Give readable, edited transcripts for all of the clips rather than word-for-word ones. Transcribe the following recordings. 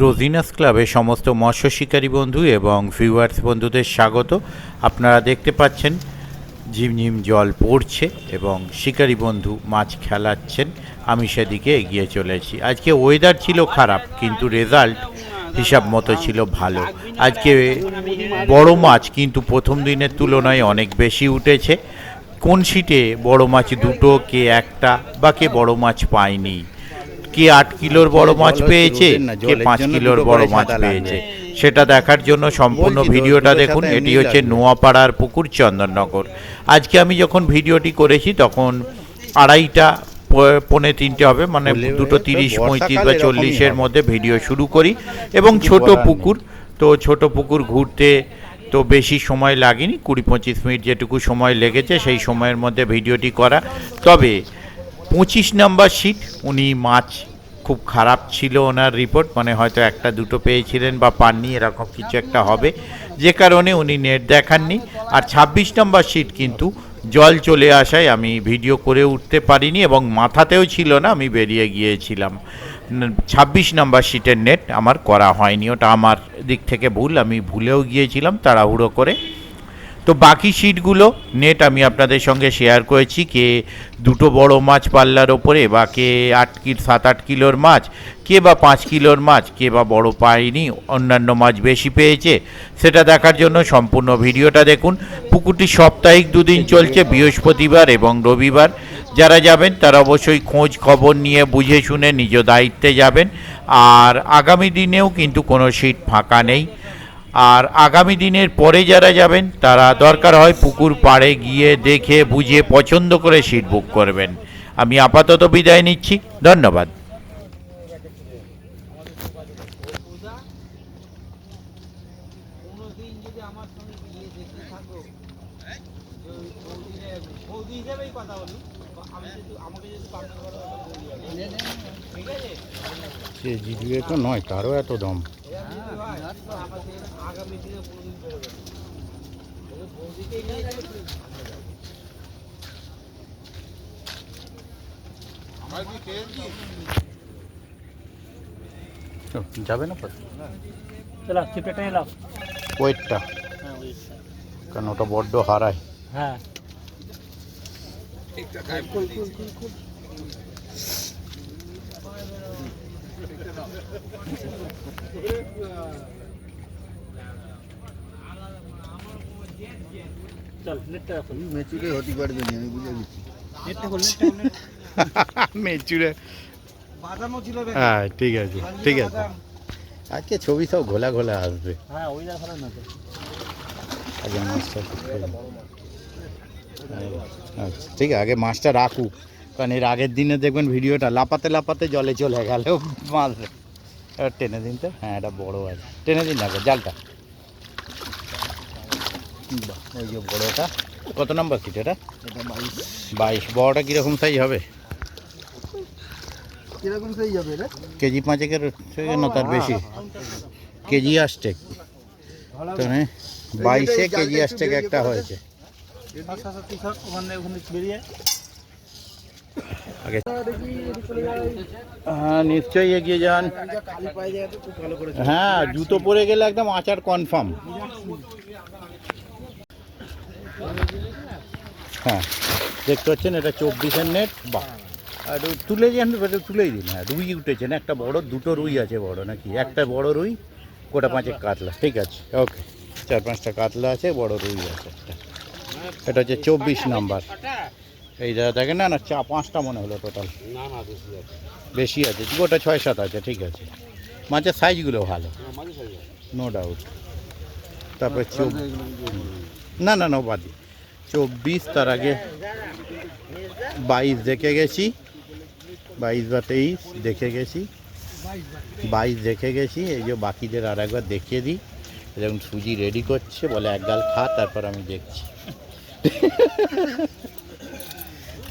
রোজিনাস ক্লাবে সমস্ত মৎস্য শিকারী বন্ধু এবং ভিউয়ার্স বন্ধুদের স্বাগত। আপনারা দেখতে পাচ্ছেন ঝিমঝিম জল পড়ছে এবং শিকারী বন্ধু মাছ খেলাচ্ছেন। আমি সেদিকে এগিয়ে চলেছি। আজকে ওয়েদার ছিল খারাপ, কিন্তু রেজাল্ট হিসাব মতো ছিল ভালো। আজকে বড় মাছ কিন্তু প্রথম দিনের তুলনায় অনেক বেশি উঠেছে। কোন সিটে বড় মাছ দুটো, কে একটা, বা কে বড় মাছ পায়নি, কে 8 কিলোর বড় মাছ পেয়েছে, কে 5 কিলোর বড় মাছ পেয়েছে, সেটা দেখার জন্য সম্পূর্ণ ভিডিওটা দেখুন। এটি হচ্ছে নোয়াপাড়ার পুকুর, চন্দননগর। আজকে আমি যখন ভিডিওটি করেছি তখন 2:30 পৌনে 3টে হবে, মানে 2:30-35 বা 40-এর মধ্যে ভিডিও শুরু করি। এবং ছোট পুকুর, তো ছোট পুকুর ঘুরতে তো বেশি সময় লাগেনি, 20-25 মিনিট যেটুকু সময় লেগেছে সেই সময়ের মধ্যে ভিডিওটি করা। তবে 25 নাম্বার সিট উনি মাছ খুব খারাপ ছিল ওনার রিপোর্ট, মানে হয়তো একটা দুটো পেয়েছিলেন বা পাননি, এরকম কিছু একটা হবে, যে কারণে উনি নেট দেখাননি। আর 26 নাম্বার সিট কিন্তু জল চলে আসায় আমি ভিডিও করে উঠতে পারিনি এবং মাথাতেও ছিল না, আমি বেরিয়ে গিয়েছিলাম। 26 নাম্বার সিটের নেট আমার করা হয়নি, ওটা আমার দিক থেকে ভুল, আমি ভুলেও গিয়েছিলাম তাড়াহুড়ো করে। তো বাকি সিটগুলো নেট আমি আপনাদের সঙ্গে শেয়ার করেছি, কে দুটো বড় মাছ পাল্লার ওপরে, বা কে 7-8 কিলোর মাছ, কে বা 5 কিলোর মাছ, কে বা বড় পায়নি, অন্যান্য মাছ বেশি পেয়েছে, সেটা দেখার জন্য সম্পূর্ণ ভিডিওটা দেখুন। পুকুরটি সাপ্তাহিক 2 দিন চলছে, বৃহস্পতিবার এবং রবিবার। যারা যাবেন তারা অবশ্যই খোঁজ খবর নিয়ে বুঝে শুনে নিজ দায়িত্বে যাবেন। আর আগামী দিনেও কিন্তু কোনো সিট ফাঁকা নেই। আর আগামী দিনের পরে যারা যাবেন তারা দরকার হয় পুকুর পাড়ে গিয়ে দেখে বুঝে পছন্দ করে সিট বুক করবেন। আমি আপাতত বিদায় নিচ্ছি, ধন্যবাদ। সে জিডিএ তো নয়, তারও এত দাম। যাবে না ওয়েটটা, কারণ ওটা বড্ড হারায়। হ্যাঁ, মেচুরে হতে পারবে না, আমি বুঝে গেছি। মেচুরে হ্যাঁ, ঠিক আছে ঠিক আছে। আজকে ছবি সব ঘোলা ঘোলা আসবে। হ্যাঁ, ওই দেখা না তো। আগে মাছটা আচ্ছা ঠিক আছে, আগে মাছটা রাখুক, কারণ এর আগের দিনে দেখবেন ভিডিওটা লাপাতে লাপাতে জলে চলে গেল মাছ। এবার টেনে দিন তো, হ্যাঁ এটা বড়ো আছে, টেনে দিন আগে জালটা। ওই যে বড়োটা, কত নাম্বার সিট এটা? 22। বড়োটা কীরকম সাইজ হবে? কিরকম সাইজ যাবে রে? কেজি 5-এর না তার বেশি? কেজি আষ্টেক, তাহলে 22-এ কেজি আষ্টেক একটা হয়েছে। আগে হ্যাঁ নিশ্চয়ই এগিয়ে যান। হ্যাঁ, জুতো পরে গেলে একদম আচার কনফার্ম। হ্যাঁ দেখতে পাচ্ছেন এটা 24-এর নেট। বাহ, আর তুলে যান, তুলেই দিন। হ্যাঁ, রুই উঠেছেন একটা বড়, দুটো রুই আছে বড়, নাকি একটা বড় রুই, গোটা 5 কাতলা। ঠিক আছে, ওকে, 4-5টা কাতলা আছে, বড় রুই আছে একটা। এটা হচ্ছে 24 নাম্বার। এই দাদা দেখেন, না না 5টা মনে হলো টোটাল, বেশি আছে, গোটা 6-7 আছে। ঠিক আছে, মাছের সাইজগুলো ভালো, নো ডাউট। তারপরে না না না বাদি 24, তার আগে 22 দেখে গেছি, 22 বা 23 দেখে গেছি, 22 দেখে গেছি। এই যে বাকিদের আর একবার দেখিয়ে দিই। যেমন সুজি রেডি করছে, বলে এক গাল খা, তারপর আমি দেখছি।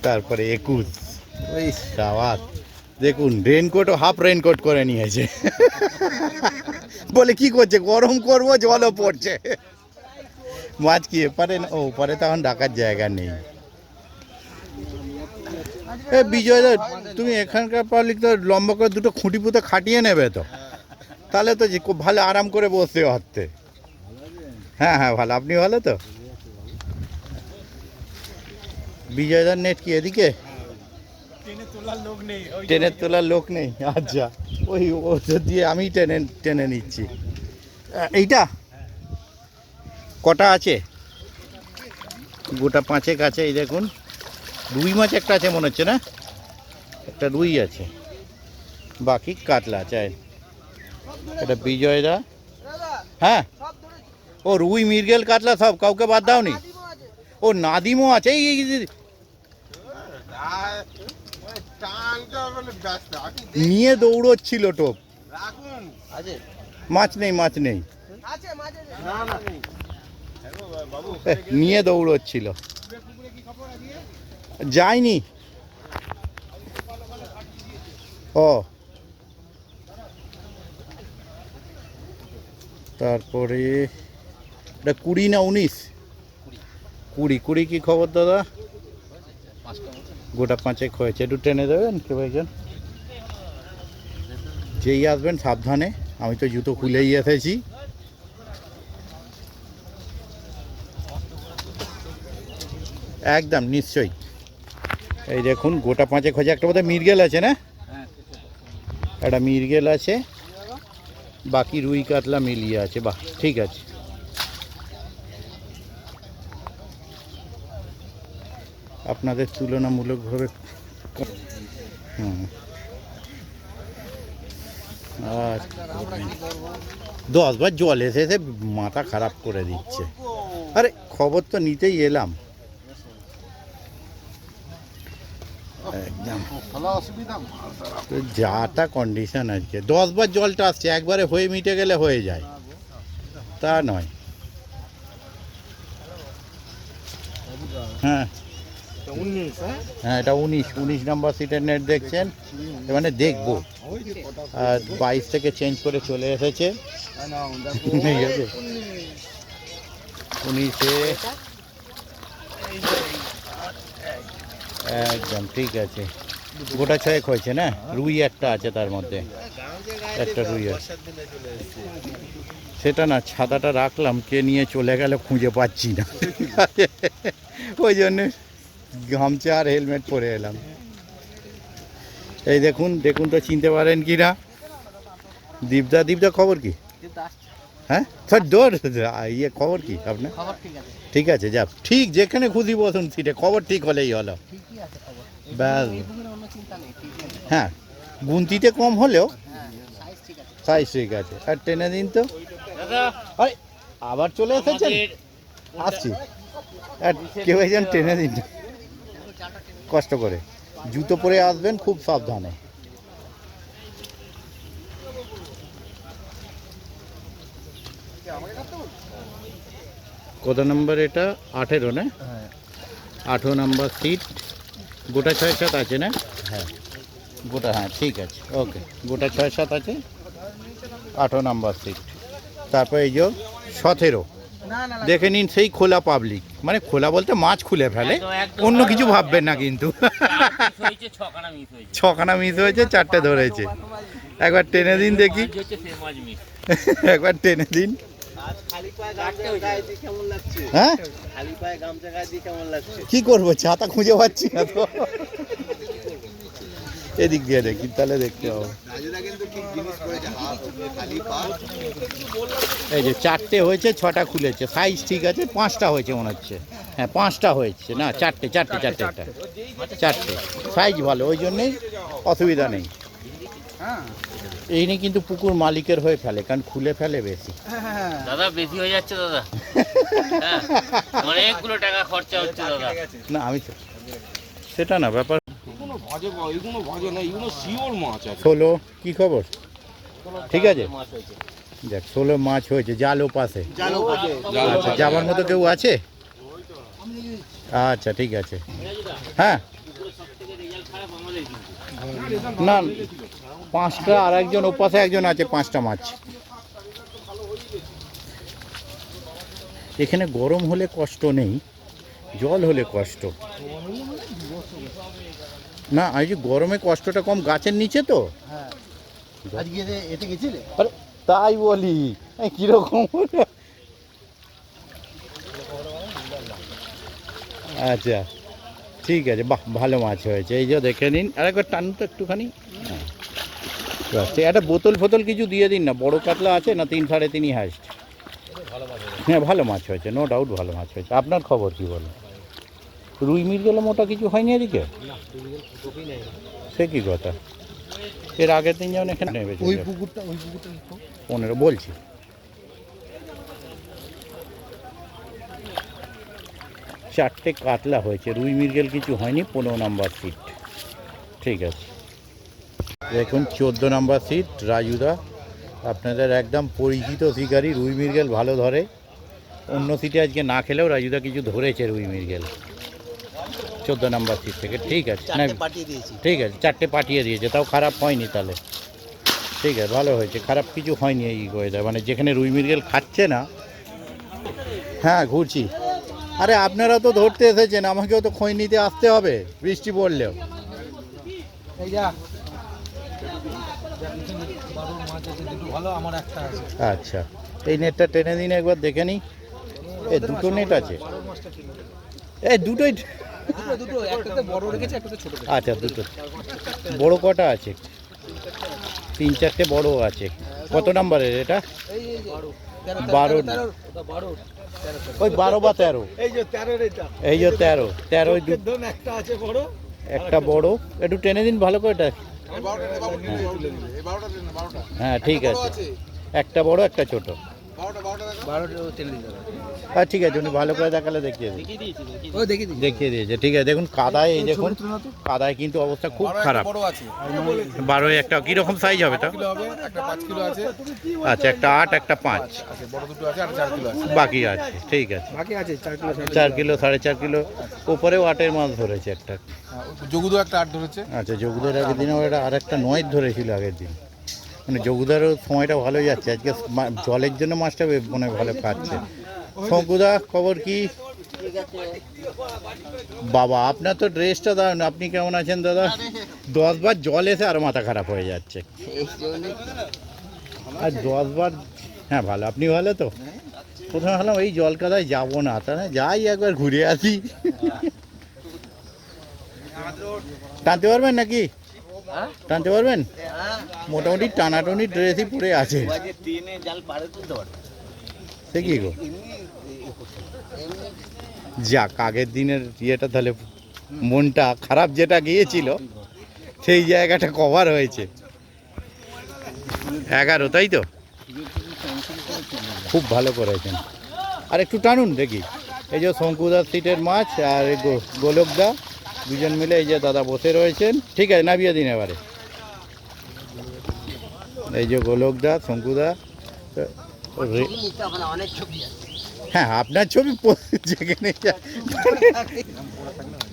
তারপরে 21, ওই সাবাস, দেখুন রেনকোট ও হাফ রেনকোট করে নিয়েছে। বলে কি করছে, গরম করবো, জলও পড়ছে। মাছ কি এপারে, ও ওপারে তখন ডাকার জায়গা নেই। বিজয় দা, তুমি এখানকার পাবলিক তো লম্বা করে দুটো খুঁটি পুঁতে খাটিয়ে নেবে তো, তাহলে তো খুব ভালো আরাম করে বসতে পারতে। হ্যাঁ হ্যাঁ ভালো, আপনি ভালো তো? বিজয়দার নেট কি এদিকে? টেনের তোলার লোক নেই, আচ্ছা ওই ওষুধ দিয়ে আমি টেনে টেনে নিচ্ছি। এইটা কটা আছে? গোটা 5 আছে। এই দেখুন রুই মাছ একটা আছে মনে হচ্ছে, না একটা রুই আছে, বাকি কাতলা আছে। এটা বিজয়দা। হ্যাঁ ও রুই মৃগেল কাতলা সব, কাউকে বাদ দাওনি? ও নাদিমও আছে। এই নিয়ে দৌড়চ্ছিল টোপ। মাছ নেই, মাছ নেই, নিয়ে দৌড়চ্ছিল, যায়নি। ও তারপরে এটা 20 না 19? 20 কি খবর দাদা? গোটা 5 হয়েছে। একটু টেনে দেবেন কে ভাইজান? যেই আসবেন সাবধানে, আমি তো জুতো খুলেই এসেছি। একদম নিশ্চয়ই। এই দেখুন গোটা 5 হয়েছে। একটা বোধহয় মৃগেল আছে, না একটা মৃগেল আছে, বাকি রুই কাতলা মিলিয়ে আছে। বাহ ঠিক আছে। আপনাদের তুলনামূলকভাবে হুম। আর 10 বার জল এসে এসে মাথা খারাপ করে দিচ্ছে। আরে খবর তো নিতেই এলাম। একদম তো যাটা কন্ডিশন আজকে 10 বার জলটা আসছে, একবারে হয়ে মিটে গেলে হয়ে যায়, তা নয়। হ্যাঁ হ্যাঁ এটা 19 নাম্বার সিটের নেট দেখছেন, মানে দেখবো। আর 22 থেকে চেঞ্জ করে চলে এসেছে। ঠিক আছে 19-এ একদম ঠিক আছে। গোটা 6 হয়েছে, না রুই একটা আছে তার মধ্যে, একটা রুই আছে। সেটা না, ছাতাটা রাখলাম, কে নিয়ে চলে গেল খুঁজে পাচ্ছি না, ওই জন্য গামছা আর হেলমেট পরে এলাম। এই দেখুন দেখুন তো চিনতে পারেন কি না? দীপদা খবর কি? হ্যাঁ স্যার ডোর ইয়ে খবর কি আপনার? ঠিক আছে যা, ঠিক যেখানে খুশি বসুন সিটে, খবর ঠিক হলেই হলো। ব্যাস হ্যাঁ, গুনতিতে কম হলেও সাইজ ঠিক আছে। আর টেনে দিন তো। আরে আবার চলে এসেছেন? আসছি। আর কেউ একজন টেনে দিন কষ্ট করে। জুতো পরে আসবেন, খুব সাবধানে। কত নম্বর এটা? 18 না? 18 নম্বর সিট। গোটা 6-7 আছে, না? হ্যাঁ গোটা, হ্যাঁ ঠিক আছে ওকে। গোটা 6-7 আছে, 18 নম্বর সিট। তারপর এই যে 17 দেখে নিন, সেই খোলা পাবলিক, মানে খোলা বলতে মাছ খুলে ফেলে, অন্য কিছু ভাববেন না কিন্তু। 6খানা মিস হয়েছে, 4টে ধরেছে। একবার টেনে দিন দেখি, একবার টেনে দিন। হ্যাঁ কি করবো, ছাতা খুঁজে পাচ্ছি না তো। এদিক দিয়ে দেখি, তাহলে দেখতে হবে। এই যে 4টে হয়েছে, 6টা খুলেছে, সাইজ ঠিক আছে। 5টা হয়েছে মনে হচ্ছে, হ্যাঁ 5টা হয়েছে, না 4টে সাইজ ভালো, ওই জন্যেই অসুবিধা নেই। এই নিয়ে কিন্তু পুকুর মালিকের হয়ে ফেলে, কারণ খুলে ফেলে বেশি। দাদা বেশি হয়ে যাচ্ছে দাদা, অনেকগুলো টাকা খরচা হচ্ছে দাদা। না আমি সেটা না ব্যাপার। 16 কি খবর? ঠিক আছে দেখ, 16 মাছ হয়েছে। জালও পাশে, আচ্ছা যাবার মতো কেউ আছে? আচ্ছা ঠিক আছে। হ্যাঁ না 5টা, আর একজন ওপাশে একজন আছে, 5টা মাছ। এখানে গরম হলে কষ্ট নেই, জল হলে কষ্ট। না আজ গরমে কষ্টটা কম, গাছের নিচে তো। তাই বলি কীরকম আচ্ছা ঠিক আছে, বাহ ভালো মাছ হয়েছে। এই যে দেখে নিন, আরেকবার টান তো একটুখানি। হ্যাঁ সে একটা বোতল ফোতল কিছু দিয়ে দিন না, বড় কাতলা আছে না 3 সাড়ে 3 হাইস্ট। হ্যাঁ ভালো মাছ হয়েছে, নো ডাউট ভালো মাছ হয়েছে। আপনার খবর কী বলেন? রুই মৃগেল মোটা কিছু হয়নি এদিকে? সে কি কথা, এর আগের দিন যেমন এখানে নেবে ওই পুকুরটা 15 বলছি। চারটে কাতলা হয়েছে, রুই মৃগেল কিছু হয়নি। 15 নম্বর সিট, ঠিক আছে। দেখুন 14 নম্বর সিট রাজুদা, আপনাদের একদম পরিচিত শিকারি, রুই মৃগেল ভালো ধরে। অন্য সিটে আজকে না খেলেও রাজুদা কিছু ধরেছে রুই মৃগেল 14 নম্বর সিট থেকে, ঠিক আছে না? ঠিক আছে, 4টে পাঠিয়ে দিয়েছে, তাও খারাপ হয়নি তাহলে, ঠিক আছে ভালো হয়েছে, খারাপ কিছু হয়নি এই ওয়েদার, মানে যেখানে রুই মৃগেল খাচ্ছে না। হ্যাঁ ঘুরছি, আরে আপনারা তো ধরতে এসেছেন, আমাকেও তো খোঁজ নিতে আসতে হবে বৃষ্টি পড়লেও। আচ্ছা এই নেটটা টেনে দিন একবার, দেখে নিই। এ দুটো নেট আছে, এই দুটোই আচ্ছা দুটো বড় কটা আছে? 3-4টে বড় আছে। কত নাম্বারের এটা? 12, ওই 12 বা 13, এই যে 13 একটা বড়, একটু টেনে দিন ভালো করে এটা। হ্যাঁ ঠিক আছে, একটা বড় একটা ছোট। হ্যাঁ ঠিক আছে, উনি ভালো করে দেখালে দেখিয়ে দিয়েছে, ঠিক আছে। দেখুন কাদায়, এই দেখুন কাদায় কিন্তু অবস্থা খুব খারাপ। 12 একটা কীরকম সাইজ হবে তা? আচ্ছা একটা 8 একটা 5, বাকি আছে, ঠিক আছে 4 কিলো 4.5 কিলো উপরেও 8-এর মাছ ধরেছে একটা। যোগুদো একটা 8 ধরেছে। আচ্ছা যোগুদার আগের দিনও এটা আর একটা 9 ধরেছিল আগের দিন, মানে যোগুদারও সময়টা ভালো যাচ্ছে আজকে, জলের জন্য মাছটা মনে ভালো খাচ্ছে। শঙ্কুদা খবর কি? বাবা আপনার তো ড্রেসটা দারুন, আপনি কেমন আছেন দাদা? 10 বার জল এসে আর মাথা খারাপ হয়ে যাচ্ছে, আর 10 বার। হ্যাঁ ভালো, আপনি ভালো তো? প্রথমে ভাবলাম এই জল কাদায় যাবো না, তা না যাই একবার ঘুরে আসি। টানতে পারবেন নাকি? টানতে পারবেন? মোটামুটি টানাটনি ড্রেসই পরে আছে, সে কি গো? যাক আগের দিনের ইয়েটা তাহলে, মনটা খারাপ যেটা গিয়েছিল সেই জায়গাটা কভার হয়েছে। 11 তাই তো, খুব ভালো করেছেন। আর একটু টানুন দেখি, এই যে শঙ্কুদার সিটের মাছ আর গোলকদা দুজন মিলে এই যে দাদা বসে রয়েছেন, ঠিক আছে নামিয়ে দিন এবারে। এই যে গোলকদা শঙ্কুদা, হ্যাঁ আপনার ছবি যেখানে,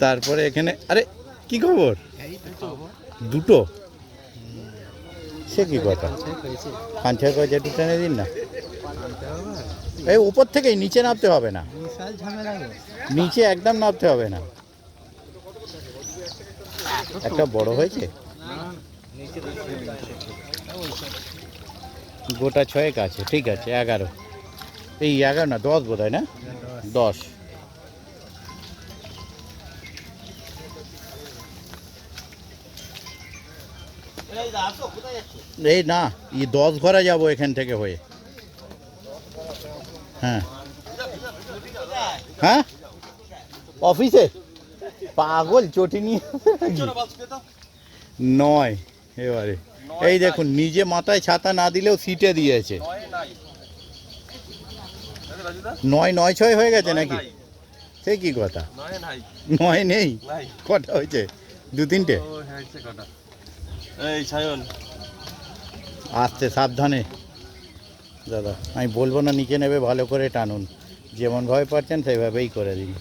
তারপরে এখানে, আরে কি খবর? দুটো, সে কি কথা? 5-6 কয়েছে একটু টেনে দিন না, এই উপর থেকেই নিচে নামতে হবে না, নিচে একদম নামতে হবে না। একটা বড় হয়েছে, গোটা 6 আছে, ঠিক আছে 11, এই 11 না 10 বোধ হয়, না 10। এই না 10 ঘরে যাবো এখান থেকে হয়ে। হ্যাঁ হ্যাঁ অফিসে পাগল চটি নিয়ে নয় এবারে, এই দেখুন নিজে মাথায় ছাতা না দিলেও সিটে দিয়েছে। 9-9-6 হয়ে গেছে নাকি? সে কি কথা, 9 নেই, কটা হয়েছে? 2-3টে। আসতে সাবধানে দাদা, আমি বলবো না নিচে নেবে, ভালো করে টানুন, যেমনভাবে পারছেন সেইভাবেই করে দিন।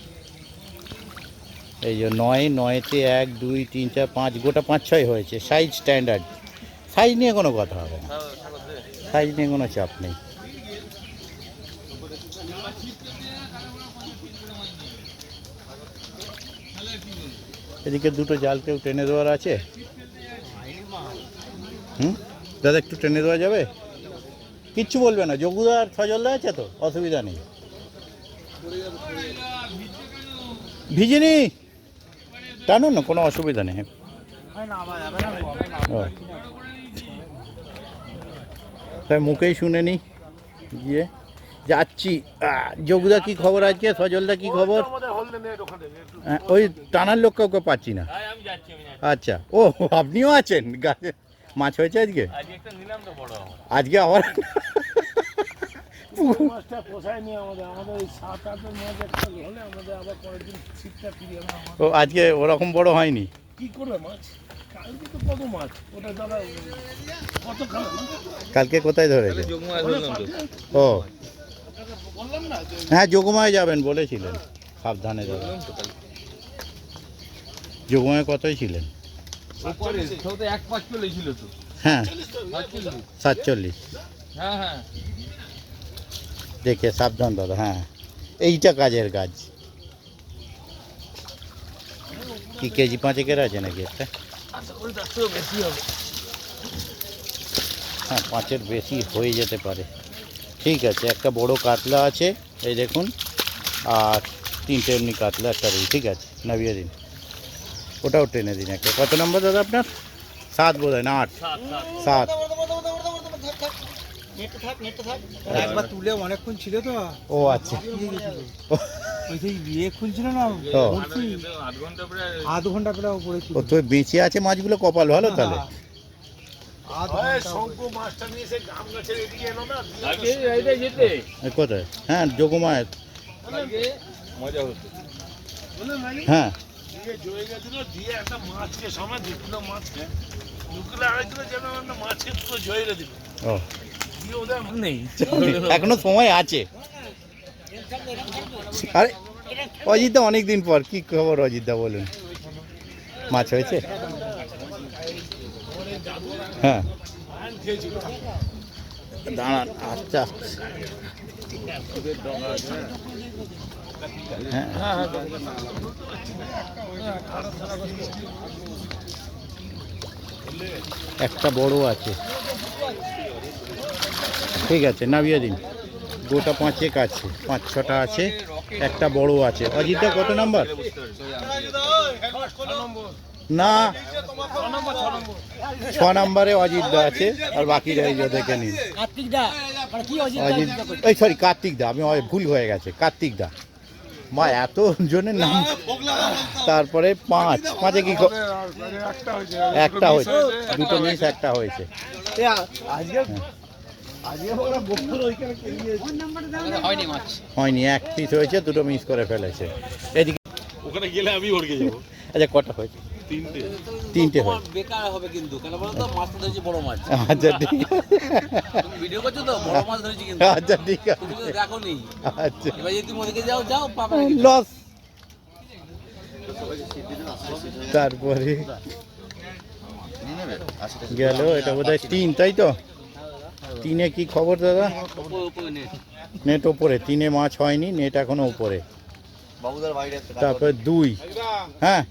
এই যে 9-9-তে 1 2 3 4 5, গোটা 5-6 হয়েছে, সাইজ স্ট্যান্ডার্ড, সাইজ নিয়ে কোনো কথা হবে না, সাইজ নিয়ে কোনো চাপ নেই। এদিকে দুটো জাল কেউ টেনে দেওয়ার আছে? দাদা একটু টেনে দেওয়া যাবে? কিচ্ছু বলবে না, যোগুদা আর সজলদা আছে তো, অসুবিধা নেই। ভিজিনি টানুন না, কোনো অসুবিধা নেই। ও, তাই মুখেই শুনে নি গিয়ে যাচ্ছি। যোগুদা কি খবর আজকে, সজলদা কি খবর? ওই টানার লোক কাউকে পাচ্ছি না। আচ্ছা, ও আপনিও আছেন গাছে? মাছ হয়েছে আজকে? আজকে আবার ও আজকে ওরকম বড় হয়নি। কালকে কোথায় ধরেছে? ও হ্যাঁ, যোগমায় যাবেন বলেছিলেন, সাবধানে যাবেন। যোগমায় কতই ছিলেন? হ্যাঁ 47। দেখে সাবধান দাদা। হ্যাঁ, এইটা কাজের কাজ। কি কেজি 5 আছে নাকি একটা? হ্যাঁ, 5-এর বেশি হয়ে যেতে পারে। ঠিক আছে, একটা বড় কাতলা আছে এই দেখুন, আর 3টে এমনি কাতলা, একটা রুই। ঠিক আছে, নামিয়ে দিন, ওটাও টেনে দিন একটা। কত নম্বর দাদা আপনার? 7 বোধ হয়, না 8? 7। একবার তুলে অনেকক্ষণ ছিল তো। ও আচ্ছা, ওই সেই বিয়ে খুলছিল না, ও আধ ঘন্টা প্রায় উপরে ছিল। ও তো বেঁচে আছে মাছগুলো, কপাল ভালো তাহলে। কোথায়? হ্যাঁ, যোগমায়। হ্যাঁ, ও এখনো সময় আছে। আরে অজিতদা, অনেক দিন পর, কি খবর অজিতদা বলুন? মাছ হয়েছে? হ্যাঁ, দাঁড়ান, আচ্ছা আচ্ছা। হ্যাঁ, একটা বড় আছে। ঠিক আছে, নামিয়ে দিন। গোটা 5 আছে, 5-6টা আছে, একটা বড় আছে। অজিতদা কত নাম্বার? না, 6 নম্বরে অজিতদা আছে, আর বাকিরা এই যে দেখে নিন। অজিত, এই সরি, কার্তিকদা, আমি ভুল হয়ে গেছে, কার্তিকদা। মা এত জনের নাম। তারপরে 5-5-এ কি একটা হয়েছে, 2টো মিস, একটা হয়েছে। হয়নি, 1 পিস হয়েছে, 2টো মিস করে ফেলেছে। এদিকে ওখানে গেলে আমি ওড়কে যাবো। আচ্ছা, কটা হয়েছে? 3টে হয়েছে। বেকার হবে কিন্তু কেন বলো তো, মাছটা ধরেছি বড় মাছ। আচ্ছা ঠিক আছে, ভিডিও করছো তো, বড় মাছ ধরেছি কিন্তু। আচ্ছা ঠিক আছে, তুমি তো দেখো নি। আচ্ছা। এবার যদি তুমি ওদিকে যাও যাও পাবে না। লস। তারপরে গেল, এটা বোধ হয় 3, তাই তো? 3-এ কি খবর দাদা? নেট ওপরে, 3-এ মাছ হয়নি, নেট এখনো ওপরে। তারপরে 2। হ্যাঁ,